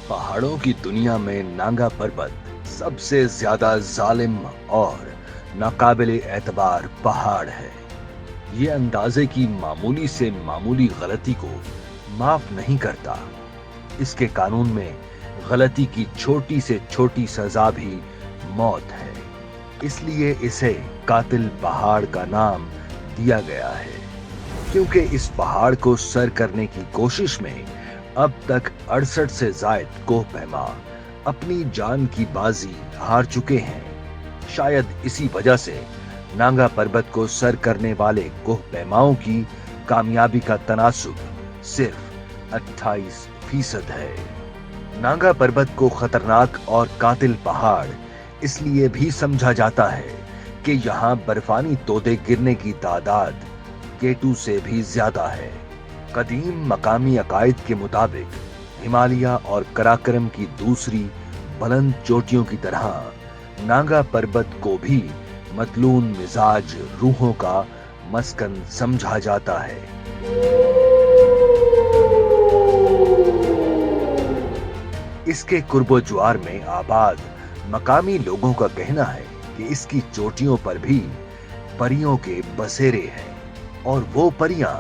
पहाड़ों की दुनिया में नागा पर्वत सबसे ज्यादा जालिम और नाकाबिले एतबार पहाड़ है। ये अंदाजे की मामूली से मामूली गलती को माफ नहीं करता। इसके कानून में गलती की छोटी से छोटी सजा भी मौत है। इसलिए इसे कातिल पहाड़ का नाम दिया गया है, क्योंकि इस पहाड़ को सर करने की कोशिश में अब तक 68 से जायद कोहपैमा अपनी जान की बाजी हार चुके हैं। शायद इसी वजह से नागा पर्वत को सर करने वाले कोहपैमाओं की कामयाबी का तनासुब सिर्फ 28% है। नागा पर्वत को खतरनाक और कातिल पहाड़ इसलिए भी समझा जाता है कि यहाँ बर्फानी तोदे गिरने की तादाद केटू से भी ज्यादा है। कदीम मकामी अकायद के मुताबिक हिमालय और कराकरम की दूसरी बुलंद चोटियों की तरह नागा पर्वत को भी मतलून मिजाज रूहों का मस्कन समझा जाता है। इसके कुर्बो ज्वार में आबाद मकामी लोगों का कहना है कि इसकी चोटियों पर भी परियों के बसेरे हैं और वो परियां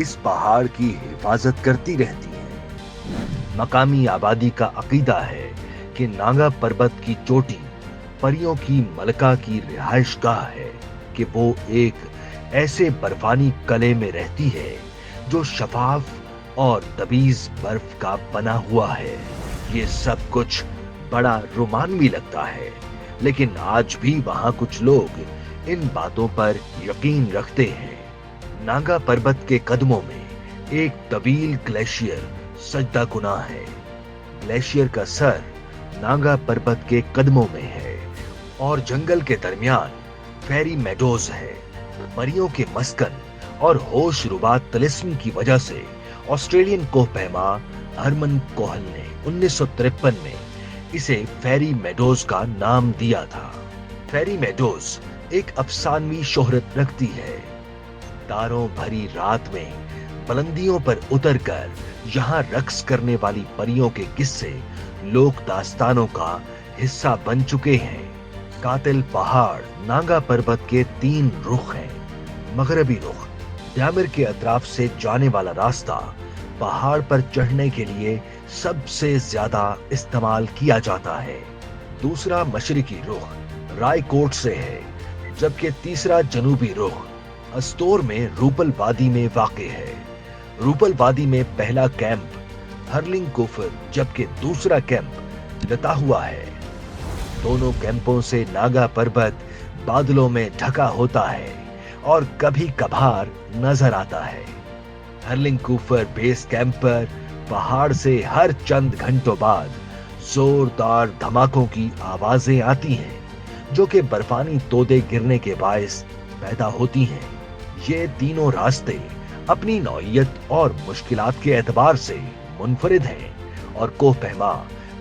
इस पहाड़ की हिफाजत करती रहती हैं। मकामी आबादी का अकीदा है कि नागा पर्वत की चोटी परियों की मलका की रिहाइशगाह है, कि वो एक ऐसे बर्फानी कले में रहती है जो शफाफ और तबीज बर्फ का बना हुआ है। ये सब कुछ बड़ा रोमांवी लगता है, लेकिन आज भी वहां कुछ लोग इन बातों पर यकीन रखते हैं। नागा पर्वत के कदमों में एक तवील ग्लेशियर सजदा गुना है। ग्लेशियर का सर नागा पर्वत के कदमों में है और जंगल के दरमियान फेरी मेडोज है। परियों के मस्कन और होश रुबा तिलिस्म की वजह से ऑस्ट्रेलियन कोहपैमा हरमन कोहल ने 1953 में इसे फेरी मेडोज का नाम दिया था। फेरी मेडोज एक अफसानवी शोहरत रखती है। तारों भरी रात में बुलंदियों पर उतरकर यहाँ रक्स करने वाली परियों के किस्से लोक दास्तानों का हिस्सा बन चुके हैं। कातिल पहाड़ नागा पर्वत के 3 रुख हैं। मगरबी रुख ड्यामिर के अतराफ से जाने वाला रास्ता पहाड़ पर चढ़ने के लिए सबसे ज्यादा इस्तेमाल किया जाता है। दूसरा मशरिकी रुख रायकोट से है, जबकि तीसरा जनूबी रुख अस्तोर में रूपल वादी में वाक़े है। रूपल वादी में पहला कैंप हर्लिंग कोफर, जबकि दूसरा कैंप लता हुआ है। दोनों कैंपों से नागा पर्वत बादलों में ढका होता है और कभी कभार नजर आता है। हर्लिंग कोफर बेस कैंप पर पहाड़ से हर चंद घंटों बाद जोरदार धमाकों की आवाजें आती हैं, जो कि बर्फानी तोदे गिरने के बायस पैदा होती हैं। ये तीनों रास्ते अपनी नौइयत और मुश्किलात के एतबार से मुनफरिद हैं और कोहपैमा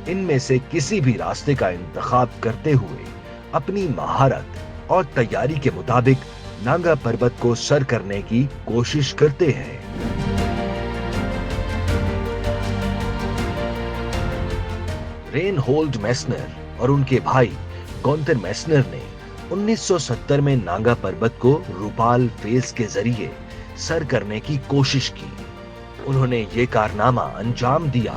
इनमें से किसी भी रास्ते का इंतखाब करते हुए अपनी महारत और तैयारी के मुताबिक नागा पर्वत को सर करने की कोशिश करते हैं। रेनहोल्ड मेस्नर और उनके भाई गॉन्थर मेस्नर ने 1970 में नागा पर्वत को रूपाल फेस के जरिए सर करने की कोशिश की। उन्होंने ये कारनामा अंजाम दिया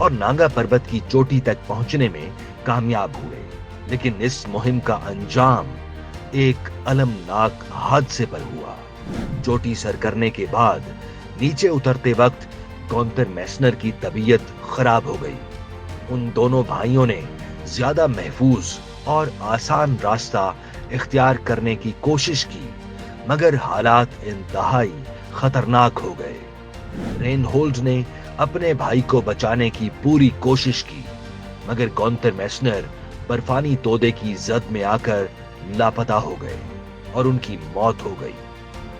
और नागा पर्वत की चोटी तक पहुंचने में कामयाब हुए, लेकिन इस मुहिम का अंजाम एक अलमनाक हादसे पर हुआ। चोटी सर करने के बाद नीचे उतरते वक्त गॉन्थर मेस्नर की तबीयत खराब हो गई। उन दोनों भाइयों ने ज्यादा महफूज और आसान रास्ता इख्तियार करने की कोशिश की, मगर हालात इंतहाई खतरनाक हो गए। रेनहोल्ड ने अपने भाई को बचाने की पूरी कोशिश की, मगर गॉन्थर मेस्नर बर्फानी तोदे की जद में आकर लापता हो गए और उनकी मौत हो गई।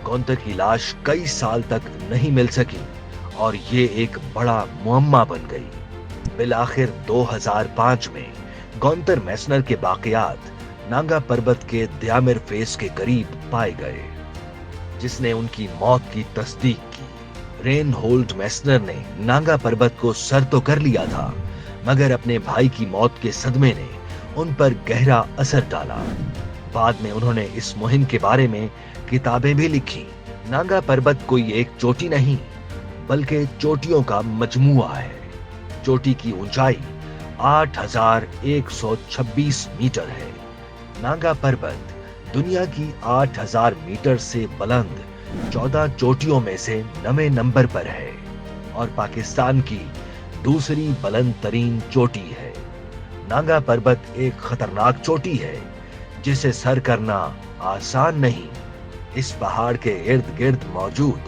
गॉन्थर की लाश कई साल तक नहीं मिल सकी और ये एक बड़ा मुअम्मा बन गई। बिलाखिर 2005 में गॉन्थर मेस्नर के बाकियात नागा पर्वत के ड्यामिर फेस के करीब पाए गए, जिसने उनकी मौत की तस्दीक की। रेनहोल्ड मेस्नर ने नागा पर्वत को सर तो कर लिया था, मगर अपने भाई की मौत के सदमे ने उन पर गहरा असर डाला। बाद में उन्होंने इस मुहिम के बारे में किताबें भी लिखी। नांगा पर्वत कोई एक चोटी नहीं, बल्कि चोटियों का मजमुआ है। चोटी की ऊंचाई 8,126 मीटर है। नांगा पर्वत दुनिया की 8,000 मीटर से बुलंद 14 चोटियों में से 9वें नंबर पर है और पाकिस्तान की दूसरी बुलंद तरीन चोटी है। नांगा पर्वत एक खतरनाक चोटी है जिसे सर करना आसान नहीं। इस पहाड़ के इर्द गिर्द मौजूद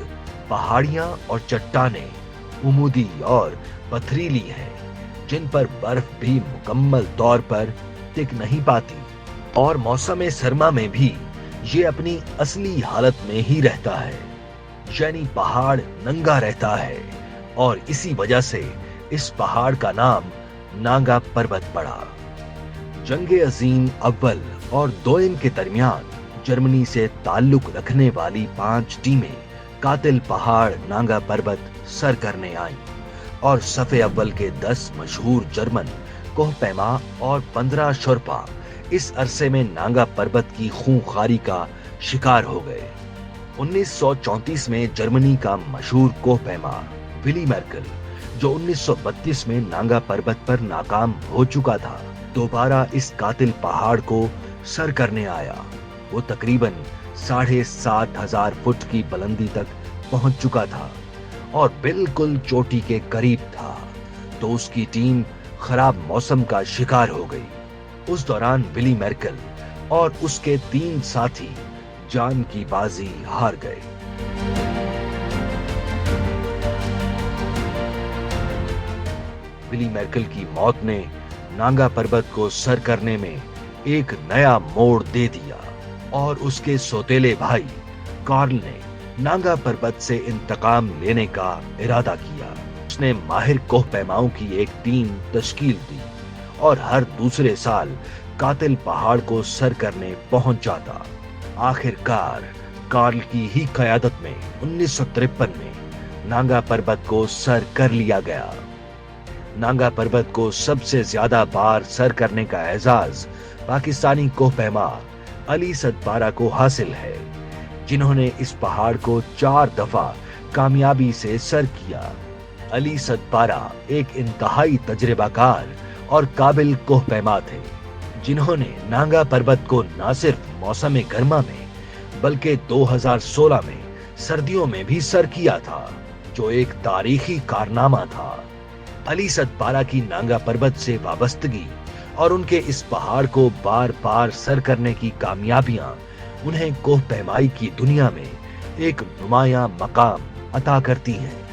पहाड़ियां और चट्टानें उमूदी और पथरीली हैं, जिन पर बर्फ भी मुकम्मल तौर पर टिक नहीं पाती और मौसम सरमा में भी ये अपनी असली हालत में ही रहता है, यानी पहाड़ नंगा रहता है और इसी वजह से इस पहाड़ का नाम नांगा पर्वत पड़ा। जंगे अजीम अव्वल और दोयम के दरमियान जर्मनी से ताल्लुक रखने वाली 5 टीमें कातिल पहाड़ नांगा पर्वत सर करने आईं और सफ़े अव्वल के 10 मशहूर जर्मन कोहपैमा और 15 शोरपा इस अरसे में नांगा पर्वत की खूंखारी का शिकार हो गए। 1934 में जर्मनी का मशहूर कोहपैमा विली मेर्केल, जो 1932 में नांगा पर्वत पर नाकाम हो चुका था, दोबारा इस कातिल पहाड़ को सर करने आया। वो तकरीबन 7,500 फुट की बुलंदी तक पहुंच चुका था और बिल्कुल चोटी के करीब था, तो उसकी टीम खराब मौसम का शिकार हो गई। उस दौरान विली मेर्केल और उसके 3 साथी जान की बाजी हार गए। विली मेर्केल की मौत ने नांगा पर्वत को सर करने में एक नया मोड़ दे दिया और उसके सौतेले भाई कार्ल ने नांगा पर्वत से इंतकाम लेने का इरादा किया। उसने माहिर कोहपैमाओं की एक टीम तश्कील दी और हर दूसरे साल कातिल पहाड़ को सर करने पहुंच जाता। आखिरकार कार्ल की ही क़यादत में 1953 में नांगा पर्वत को सर कर लिया गया। नांगा पर्वत को सबसे ज्यादा बार सर करने का एजाज पाकिस्तानी कोहपैमा अली सदपारा को हासिल है, जिन्होंने इस पहाड़ को 4 दफा कामयाबी से सर किया। अली सदपारा एक इंतहाई तजर्बाकार और काबिल कोहपैमा थे, जिन्होंने नांगा पर्वत को न सिर्फ मौसम गर्मा में बल्कि 2016 में सर्दियों में भी सर किया था, जो एक तारीखी कारनामा था। अली सदपारा की नांगा पर्वत से वाबस्तगी और उनके इस पहाड़ को बार बार सर करने की कामयाबियां उन्हें कोहपैमाई की दुनिया में एक नुमायां मकाम अता करती हैं।